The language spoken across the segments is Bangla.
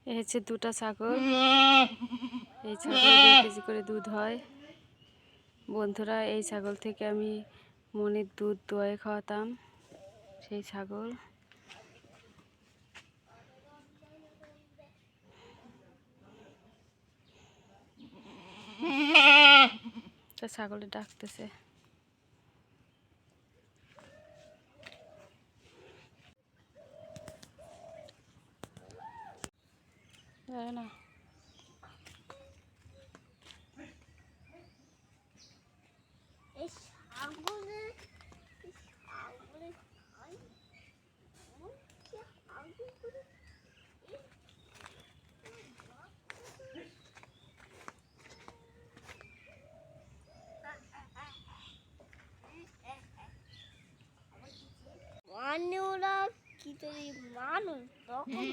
এই হচ্ছে দুটা ছাগল। এই ছাগল 2 কেজি করে দুধ হয়। বন্ধুরা, এই ছাগল থেকে আমি মনির দুধ দোয়ে খাওয়াতাম। সেই ছাগল ছাগলে ডাকতেছে। না ওরা কি তৈরি মানুষ তখন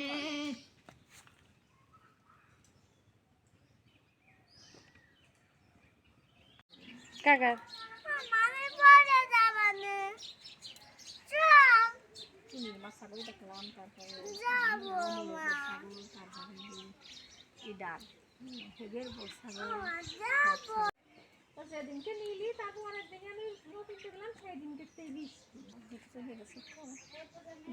কাকা সেদিনকে নিলি তারপর একদিকে আমি নতুন দেখলাম সেই দিনকে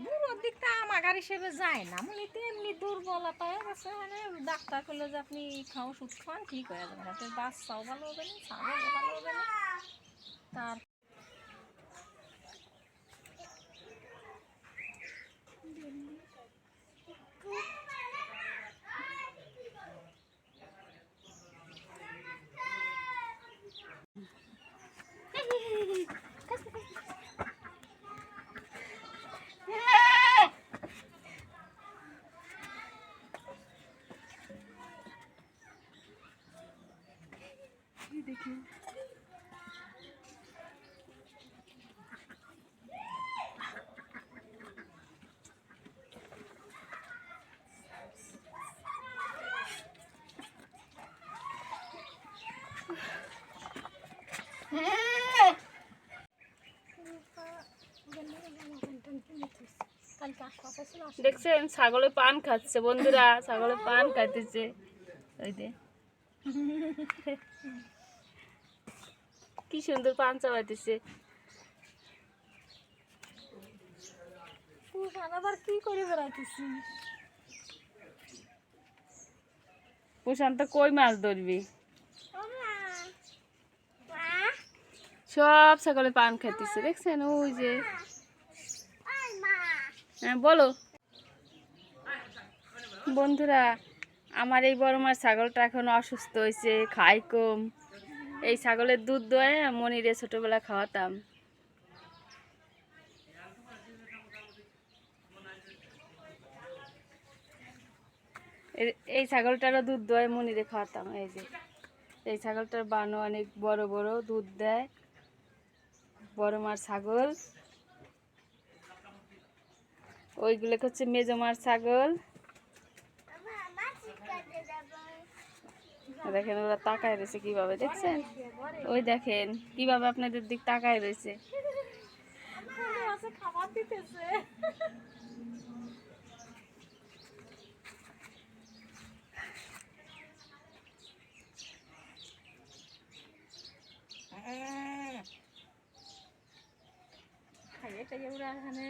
দূরের দিকটা আমার হিসেবে যায় না মানে এমনি দুর্বলতা হয়ে গেছে মানে ডাক্তার করলে যে আপনি খাও ওষুধ খান ঠিক হয়ে যাবে না বাচ্চাও ভালো হবে না ছাগলও ভালো হবে না তার দেখি দেখছেন ছাগলে পান খাচ্ছে বন্ধুরা, ছাগলে পান খাইতেছে। ওই যে কি সুন্দর পান চাবাইতেছে। আবার কি করে বেড়াইতেছি প্রশান্ত কই মাছ ধরবি? সব ছাগলে পান খাইতেছে দেখছেন। ওই যে হ্যাঁ বলো বন্ধুরা, আমার এই বড় মাছ ছাগলটা এখন অসুস্থ হয়েছে, খায় কম। এই ছাগলের দুধ দোয়ে মনিরে ছোটবেলা খাওয়াতাম। এই ছাগলটারও দুধ দোয়ে মনিরে খাওয়াতাম। এই যে এই ছাগলটার বানও অনেক বড় বড়, দুধ দেয়। বড় মার ছাগল, ওইগুলো হচ্ছে মেজো মার ছাগল। দেখেন ওরা তাকায় রয়েছে কিভাবে, দেখছেন? ওই দেখেন কিভাবে আপনাদের দিক তাকায় রয়েছে। খাবার দিতেছে খাইয়ে টাইয়ে ওরা এখানে